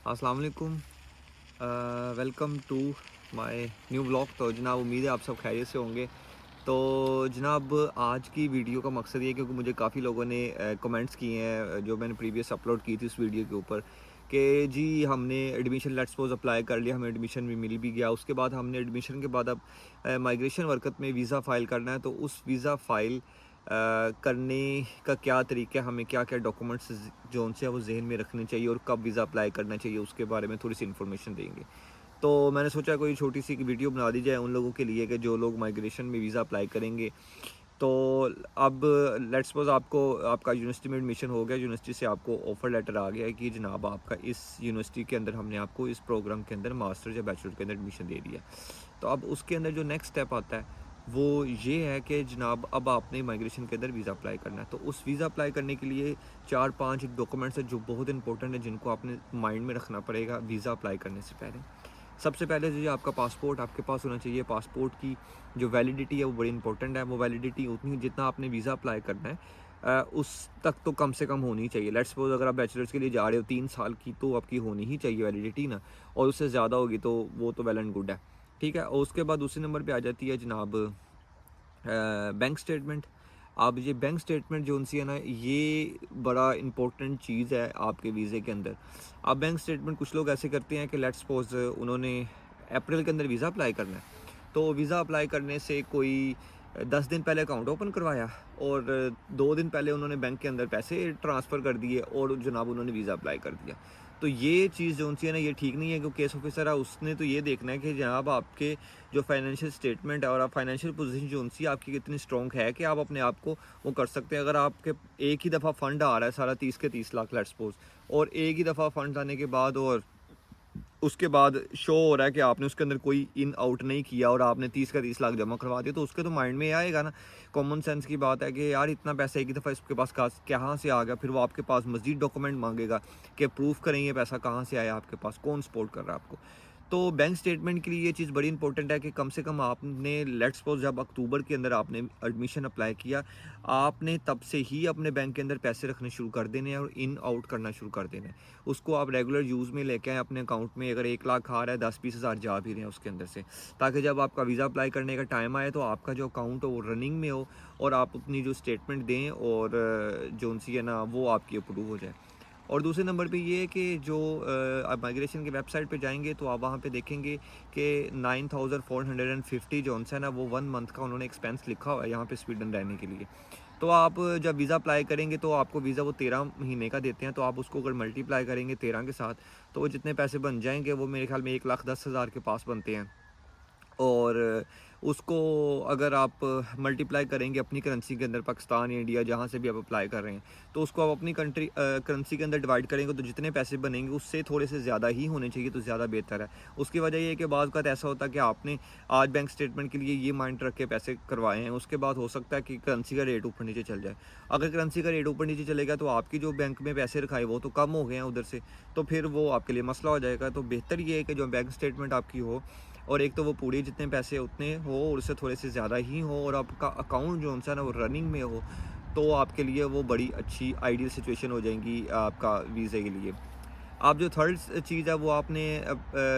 अस्सलाम वालेकुम। Welcome to my new vlog. तो जनाब उम्मीद है आप सब खैरियत से होंगे। तो जनाब आज की वीडियो का मकसद ये है क्योंकि मुझे काफ़ी लोगों ने कमेंट्स किए हैं जो मैंने प्रीवियस अपलोड की थी उस वीडियो के ऊपर कि जी हमने एडमिशन लेट्स सपोज अप्लाई कर लिया, हमें एडमिशन भी मिल भी गया, उसके बाद हमने एडमिशन के बाद अब माइग्रेशन वर्कत में वीज़ा फ़ाइल करना है। तो उस वीज़ा फ़ाइल करने का क्या तरीका है, हमें क्या क्या डॉक्यूमेंट्स जो उनसे वो जहन में रखने चाहिए और कब वीज़ा अप्लाई करना चाहिए उसके बारे में थोड़ी सी इन्फॉर्मेशन देंगे। तो मैंने सोचा कोई छोटी सी वीडियो बना दी जाए उन लोगों के लिए कि जो लोग माइग्रेशन में वीज़ा अप्लाई करेंगे। तो अब लेट्स सपोज आपको आपका यूनिवर्सिटी में एडमिशन हो गया, यूनिवर्सिटी से आपको ऑफ़र लेटर आ गया है कि जनाब आपका इस यूनिवर्सिटी के अंदर हमने आपको इस प्रोग्राम के अंदर मास्टर्स या बैचलर के अंदर एडमिशन दे दिया। तो अब उसके अंदर जो नेक्स्ट स्टेप आता है वो ये है कि जनाब अब आपने माइग्रेशन के अंदर वीज़ा अप्लाई करना है। तो उस वीज़ा अप्लाई करने के लिए 4-5 डॉक्यूमेंट्स हैं जो बहुत इंपॉर्टेंट है, जिनको आपने माइंड में रखना पड़ेगा वीज़ा अप्लाई करने से पहले। सबसे पहले जो आपका पासपोर्ट आपके पास होना चाहिए। पासपोर्ट की जो वैलिडिटी है वो बड़ी इंपॉर्टेंट है। वो वैलिडिटी उतनी जितना आपने वीज़ा अप्लाई करना है उस तक तो कम से कम होनी चाहिए। लेट्स सपोज अगर आप बैचलर्स के लिए जा रहे हो 3 साल की तो आपकी होनी ही चाहिए वैलिडिटी ना, और उससे ज़्यादा होगी तो वो तो वेल एंड गुड है। ठीक है, और उसके बाद दूसरे नंबर पे आ जाती है जनाब बैंक स्टेटमेंट। अब ये बैंक स्टेटमेंट जो उनसी है ना, ये बड़ा इंपॉर्टेंट चीज़ है आपके वीज़े के अंदर। अब बैंक स्टेटमेंट कुछ लोग ऐसे करते हैं कि लेट्स सपोज उन्होंने अप्रैल के अंदर वीज़ा अप्लाई करना है, तो वीज़ा अप्लाई करने से कोई 10 दिन पहले अकाउंट ओपन करवाया और 2 दिन पहले उन्होंने बैंक के अंदर पैसे ट्रांसफ़र कर दिए और जनाब उन्होंने वीज़ा अप्लाई कर दिया। तो ये चीज़ जो उनसी है ना, ये ठीक नहीं है क्योंकि केस ऑफिसर है उसने तो ये देखना है कि जनाब आपके जो फाइनेंशियल स्टेटमेंट है और आप फाइनेंशियल पोजीशन जो उनसी आपकी कितनी स्ट्रॉन्ग है कि आप अपने आप को वो कर सकते हैं। अगर आपके एक ही दफ़ा फ़ंड आ रहा है सारा 30 के 30 लाख लेट्स सपोज़, और एक ही दफ़ा फ़ंड आने के बाद और उसके बाद शो हो रहा है कि आपने उसके अंदर कोई इन आउट नहीं किया और आपने 30 का 30 लाख जमा करवा दिया, तो उसके तो माइंड में ये आएगा ना। कॉमन सेंस की बात है कि यार इतना पैसा एक ही दफ़ा इसके पास कहाँ से आ गया। फिर वो आपके पास मज़ीद डॉक्यूमेंट मांगेगा कि प्रूफ करें ये पैसा कहाँ से आया आपके पास, कौन सपोर्ट कर रहा है आपको। तो बैंक स्टेटमेंट के लिए ये चीज़ बड़ी इंपॉर्टेंट है कि कम से कम आपने लेट्स सपोज जब अक्टूबर के अंदर आपने एडमिशन अप्लाई किया, आपने तब से ही अपने बैंक के अंदर पैसे रखने शुरू कर देने हैं और इन आउट करना शुरू कर देना है। उसको आप रेगुलर यूज़ में लेके आएँ अपने अकाउंट में। अगर 1 लाख आ रहा है 10-20 हज़ार जा भी रहे हैं उसके अंदर से, ताकि जब आपका वीज़ा अप्लाई करने का टाइम आए तो आपका जो अकाउंट हो वो रनिंग में हो और आप अपनी जो स्टेटमेंट दें और जो उनसी है ना वो आपकी अप्रूव हो जाए। और दूसरे नंबर पे ये है कि जो आप माइग्रेशन की वेबसाइट पे जाएँगे तो आप वहाँ पे देखेंगे कि 9450 जोन्स है ना, वो 1 मंथ का उन्होंने एक्सपेंस लिखा हुआ है यहाँ पे स्वीडन रहने के लिए। तो आप जब वीज़ा अप्लाई करेंगे तो आपको वीज़ा वो 13 महीने का देते हैं, तो आप उसको अगर मल्टीप्लाई करेंगे 13 के साथ तो वो जितने पैसे बन जाएँगे वो मेरे ख़्याल में 1,10,000 के पास बनते हैं। और उसको अगर आप मल्टीप्लाई करेंगे अपनी करेंसी के अंदर, पाकिस्तान या इंडिया जहाँ से भी आप अप्लाई कर रहे हैं, तो उसको आप अपनी कंट्री करेंसी के अंदर डिवाइड करेंगे तो जितने पैसे बनेंगे उससे थोड़े से ज़्यादा ही होने चाहिए तो ज़्यादा बेहतर है। उसकी वजह ये है कि बाज़ औक़ात ऐसा होता है कि आपने आज बैंक स्टेटमेंट के लिए ये माइंड रख के पैसे करवाए हैं, उसके बाद हो सकता है कि करेंसी का रेट ऊपर नीचे चल जाए। अगर करेंसी का रेट ऊपर नीचे चलेगा तो आपकी जो बैंक में पैसे रखाए वो तो कम हो गए हैं उधर से, तो फिर वो आपके लिए मसला हो जाएगा। तो बेहतर ये है कि जो बैंक स्टेटमेंट आपकी हो, और एक तो वो पूरे जितने पैसे उतने हो और उससे थोड़े से ज़्यादा ही हो और आपका अकाउंट जो है ना वो रनिंग में हो, तो आपके लिए वो बड़ी अच्छी आइडियल सिचुएशन हो जाएगी आपका वीज़े के लिए। आप जो थर्ड चीज़ है वो आपने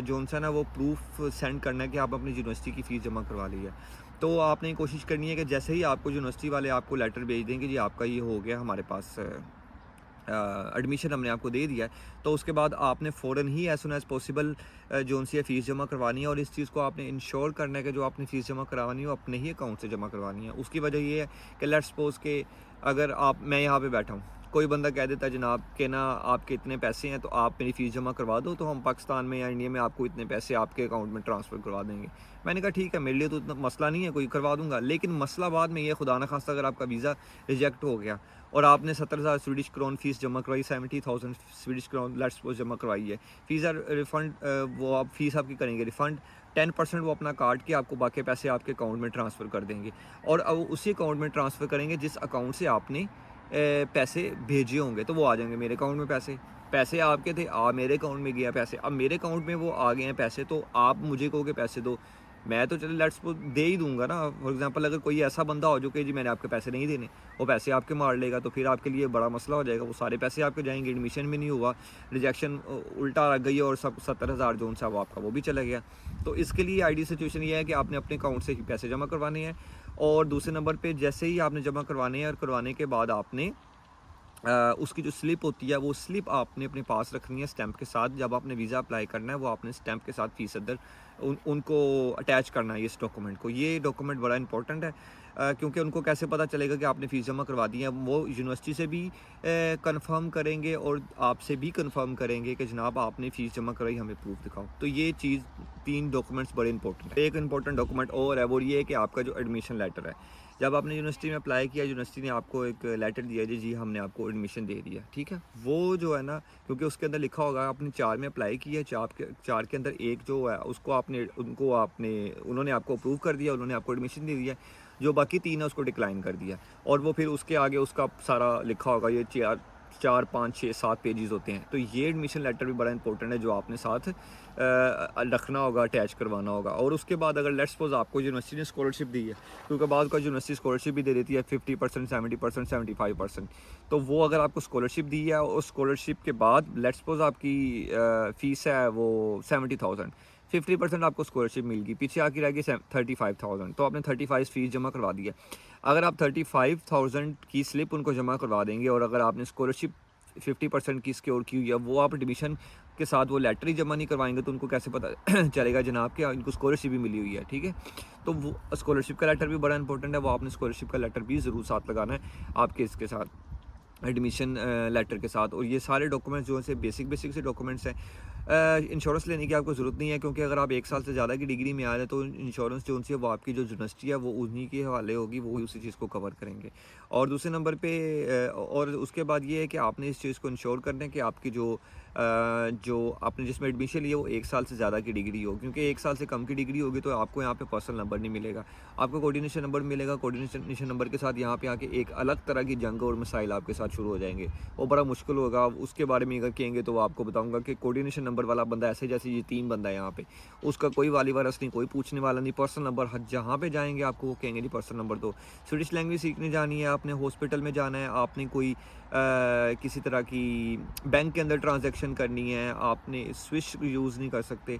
जो है ना वो प्रूफ सेंड करना है कि आप अपनी यूनिवर्सिटी की फ़ीस जमा करवा ली है। तो आपने कोशिश करनी है कि जैसे ही आपको यूनिवर्सिटी वाले आपको लेटर भेज देंगे जी आपका ये हो गया हमारे पास एडमिशन हमने आपको दे दिया है, तो उसके बाद आपने फ़ौरन ही एज़ सून एज़ पॉसिबल जो सी है फ़ीस जमा करवानी है, और इस चीज़ को आपने इंश्योर करना है कि जो आपने फ़ीस जमा करवानी है वो अपने ही अकाउंट से जमा करवानी है। उसकी वजह ये है कि लेट्स सपोज़ के अगर मैं यहाँ पे बैठा हूँ, कोई बंदा कह देता है जनाब कि ना आपके इतने पैसे हैं तो आप मेरी फ़ीस जमा करवा दो, तो हम पाकिस्तान में या इंडिया में आपको इतने पैसे आपके अकाउंट में ट्रांसफ़र करवा देंगे। मैंने कहा ठीक है, मेरे लिए तो इतना मसला नहीं है, कोई करवा दूँगा। लेकिन मसला बाद में ये, खुदा ना ख़ास्ता अगर आपका वीज़ा रिजेक्ट हो गया और आपने 70,000 स्वीडिश क्रोन फ़ीस जमा करवाई, 70,000 स्वीडिश क्रोन लेट्स सपोज़ जमा करवाई है। फ़ीस रिफ़ंड वो आप फ़ीस आपकी करेंगे रिफ़ंड, 10% वो अपना काट के आपको बाकी पैसे आपके अकाउंट में ट्रांसफ़र कर देंगे, और अब उसी अकाउंट में ट्रांसफ़र करेंगे जिस अकाउंट से आपने पैसे भेजे होंगे, तो वो आ जाएँगे मेरे अकाउंट में पैसे। पैसे आपके थे, मेरे अकाउंट में गया पैसे, अब मेरे अकाउंट में वो आ गए हैं पैसे, तो आप मुझे कहोगे पैसे दो, मैं तो चलो लेट्स सपोज दे ही दूंगा ना। फॉर एग्जांपल अगर कोई ऐसा बंदा हो जो कि जी मैंने आपके पैसे नहीं देने, वो पैसे आपके मार लेगा, तो फिर आपके लिए बड़ा मसला हो जाएगा। वो सारे पैसे आपके जाएंगे, एडमिशन भी नहीं हुआ, रिजेक्शन उल्टा आ गई और सब 70,000 जो सा वो आपका वो भी चला गया। तो इसके लिए आइडियल सिचुएशन ये है कि आपने अपने अकाउंट से ही पैसे जमा करवाने हैं। और दूसरे नंबर पे जैसे ही आपने जमा करवाने हैं और करवाने के बाद आपने उसकी जो स्लिप होती है वो स्लिप आपने अपने पास रखनी है स्टैंप के साथ। जब आपने वीज़ा अप्लाई करना है वो आपने स्टैंप के साथ फीस अदर उनको अटैच करना है इस डॉक्यूमेंट को। ये डॉक्यूमेंट बड़ा इंपॉर्टेंट है क्योंकि उनको कैसे पता चलेगा कि आपने फ़ीस जमा करवा दी है। वो यूनिवर्सिटी से भी कंफर्म करेंगे और आपसे भी कंफर्म करेंगे कि जनाब आपने फ़ीस जमा कराई, हमें प्रूफ दिखाओ। तो ये चीज़ 3 डॉक्यूमेंट्स बड़े इंपॉर्टेंट है। एक इंपॉर्टेंट डॉक्यूमेंट और है, वो ये है कि आपका जो एडमिशन लेटर है। जब आपने यूनिवर्सिटी में अप्लाई किया, यूनिवर्सिटी ने आपको एक लेटर दिया जी हमने आपको एडमिशन दे दिया, ठीक है। वो जो है ना, क्योंकि उसके अंदर लिखा होगा आपने 4 में अप्लाई किया, 4 के अंदर एक जो है उसको उन्होंने आपको अप्रूव कर दिया, उन्होंने आपको एडमिशन दे दिया। जो बाकी 3 है उसको डिक्लाइन कर दिया। और वो फिर उसके आगे उसका सारा लिखा होगा, ये 4 5 6 7 पेजेस होते हैं। तो ये एडमिशन लेटर भी बड़ा इंपॉर्टेंट है जो आपने साथ रखना होगा, अटैच करवाना होगा। और उसके बाद अगर लेट्स सपोज आपको यूनिवर्सिटी ने स्कॉलरशिप दी है, क्योंकि बाद का यूनिवर्सिटी स्कॉलरशिप भी दे देती है 50%, 70%, 75%। तो वो अगर आपको स्कॉलरशिप दी है और स्कॉलरशिप के बाद लेट्स सपोज आपकी फ़ीस है वो 70,000, 50% आपको स्कॉलरशिप मिल गई, पीछे आके रहेगी 35,000, तो आपने 35 फीस जमा करवा दी है। अगर आप 35,000 की स्लिप उनको जमा करवा देंगे और अगर आपने स्कॉलरशिप 50% की सिक्योर की हुई है, वो आप एडमिशन के साथ वो लेटर ही जमा नहीं करवाएंगे तो उनको कैसे पता चलेगा जनाब कि इनको स्कॉलरशिप भी मिली हुई है, ठीक है। तो वो स्कॉलरशिप का लेटर भी बड़ा इंपॉर्टेंट है, वो आपने स्कॉलरशिप का लेटर भी ज़रूर साथ लगाना है आपके इसके साथ, एडमिशन लेटर के साथ। और ये सारे डॉक्यूमेंट्स जो हैं बेसिक से डॉक्यूमेंट्स हैं। इंश्योरेंस लेने की आपको ज़रूरत नहीं है, क्योंकि अगर आप 1 साल से ज़्यादा की डिग्री में आ रहे हैं तो इंश्योरेंस जो उनसे वो आपकी जो यूनिवर्सिटी है वो उन्हीं के हवाले होगी, वो उसी चीज़ को कवर करेंगे। और दूसरे नंबर पे और उसके बाद ये है कि आपने इस चीज़ को इंश्योर करना है कि आपकी जो आपने जिसमें एडमिशन लिया वो 1 साल से ज़्यादा की डिग्री हो, क्योंकि 1 साल से कम की डिग्री होगी तो आपको यहाँ पे पर्सनल नंबर नहीं मिलेगा, आपको कोऑर्डिनेशन नंबर मिलेगा। कोऑर्डिनेशन नंबर के साथ यहाँ पे आके एक अलग तरह की जंग और मसाइल आपके साथ शुरू हो जाएंगे, वो बड़ा मुश्किल होगा। उसके बारे में अगर कहेंगे तो आपको बताऊंगा कि कोऑर्डिनेशन नंबर वाला बंदा ऐसे जैसे ये 3 बंदा है यहाँ पे, उसका कोई वाली वारस नहीं, कोई पूछने वाला नहीं। पर्सनल नंबर जहाँ पे जाएंगे आपको वो कहेंगे जी पर्सनल नंबर दो। स्विडिश लैंग्वेज सीखने जानी है, आपने हॉस्पिटल में जाना है, आपने कोई किसी तरह की बैंक के अंदर ट्रांजैक्शन करनी है, आपने स्विश यूज़ नहीं कर सकते,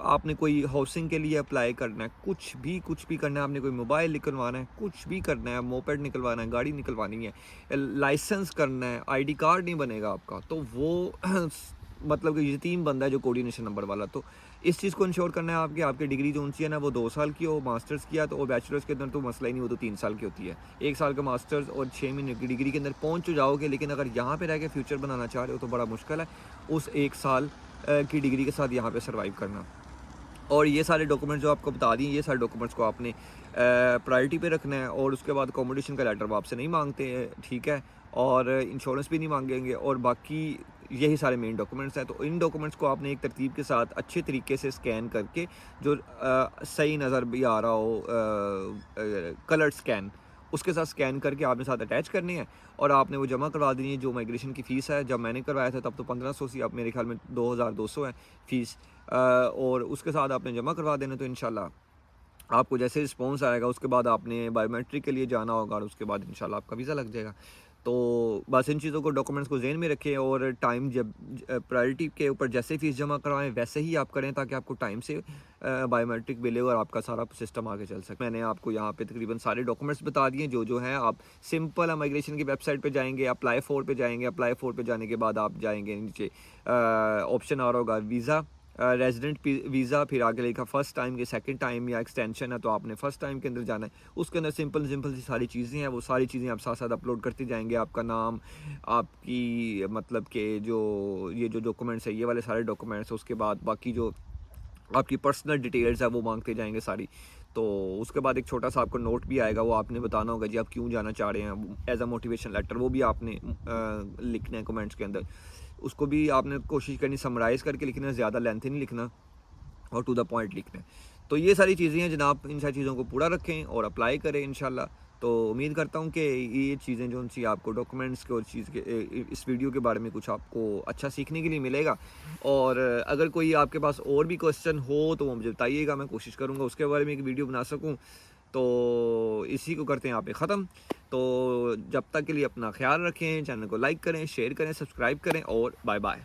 आपने कोई हाउसिंग के लिए अप्लाई करना है, कुछ भी करना है, आपने कोई मोबाइल निकलवाना है, कुछ भी करना है, मोपेड निकलवाना है, गाड़ी निकलवानी है, लाइसेंस करना है, आईडी कार्ड नहीं बनेगा आपका, तो वो मतलब कि यतीम बंदा है जो कोऑर्डिनेशन नंबर वाला। तो इस चीज़ को इंश्योर करना है आपकी डिग्री जो ऊँची है ना वो 2 साल की हो, मास्टर्स किया तो, और बैचलर्स के अंदर तो मसला ही नहीं, वो तो 3 साल की होती है। 1 साल का मास्टर्स और 6 महीने की डिग्री के अंदर पहुँच तो जाओगे, लेकिन अगर यहाँ पे रह के फ्यूचर बनाना चाह रहे हो तो बड़ा मुश्किल है उस 1 साल की डिग्री के साथ यहाँ पे सर्वाइव करना। और ये सारे डॉक्यूमेंट्स जो आपको बता दिए, ये सारे डॉक्यूमेंट्स को आपने प्रायोरिटी पे रखना है। और उसके बाद अकोमोडेशन का लेटर वो आपसे नहीं मांगते हैं, ठीक है, और इंश्योरेंस भी नहीं मांगेंगे, और बाकी यही सारे मेन डॉक्यूमेंट्स हैं। तो इन डॉक्यूमेंट्स को आपने एक तरतीब के साथ अच्छे तरीके से स्कैन करके, जो सही नज़र भी आ रहा हो, कलर स्कैन, उसके साथ स्कैन करके आपने साथ अटैच करनी है और आपने वो जमा करवा देनी है। जो माइग्रेशन की फ़ीस है, जब मैंने करवाया था तब तो 1500 सी, अब मेरे ख्याल में 2200 है फ़ीस, और उसके साथ आपने जमा करवा देना। तो इंशाल्लाह आपको जैसे रिस्पॉन्स आएगा उसके बाद आपने बायोमेट्रिक के लिए जाना होगा और उसके बाद इंशाल्लाह आपका वीज़ा लग जाएगा। तो बस इन चीज़ों को, डॉक्यूमेंट्स को ज़हन में रखें और टाइम जब प्रायोरिटी के ऊपर जैसे फ़ीस जमा करवाएं वैसे ही आप करें, ताकि आपको टाइम से बायोमेट्रिक मिले और आपका सारा सिस्टम आगे चल सके। मैंने आपको यहाँ पे तकरीबन सारे डॉक्यूमेंट्स बता दिए जो हैं। आप सिंपल माइग्रेशन की वेबसाइट पे जाएंगे, अप्लाई फॉर पे जाएंगे, अप्लाई फॉर पे जाने के बाद आप जाएंगे नीचे ऑप्शन आ रहा होगा वीज़ा, रेजिडेंट वीज़ा, फिर आगे लिखा फ़र्स्ट टाइम के सेकंड टाइम या एक्सटेंशन है तो आपने फ़र्स्ट टाइम के अंदर जाना है। उसके अंदर सिंपल सी सारी चीज़ें हैं, वो सारी चीज़ें आप साथ साथ अपलोड करते जाएंगे। आपका नाम, आपकी मतलब कि ये जो डॉक्यूमेंट्स है, ये वाले सारे डॉक्यूमेंट्स, उसके बाद बाकी जो आपकी पर्सनल डिटेल्स है वो मांगते जाएंगे सारी। तो उसके बाद एक छोटा सा आपको नोट भी आएगा, वो आपने बताना होगा जी आप क्यों जाना चाह रहे हैं, एज अ मोटिवेशन लेटर, वो भी आपने लिखना है कमेंट्स के अंदर। उसको भी आपने कोशिश करनी समराइज़ करके लिखना है, ज़्यादा लेंथी नहीं लिखना और टू द पॉइंट लिखना है। तो ये सारी चीज़ें हैं जनाब, इन सारी चीज़ों को पूरा रखें और अप्लाई करें इंशाल्लाह। तो उम्मीद करता हूँ कि ये चीज़ें जो सी आपको डॉक्यूमेंट्स के और चीज़ के इस वीडियो के बारे में कुछ आपको अच्छा सीखने के लिए मिलेगा। और अगर कोई आपके पास और भी क्वेश्चन हो तो वो मुझे बताइएगा, मैं कोशिश करूँगा उसके बारे में एक वीडियो बना सकूँ। तो इसी को करते हैं यहाँ पे ख़त्म। तो जब तक के लिए अपना ख्याल रखें, चैनल को लाइक करें, शेयर करें, सब्सक्राइब करें और बाय बाय।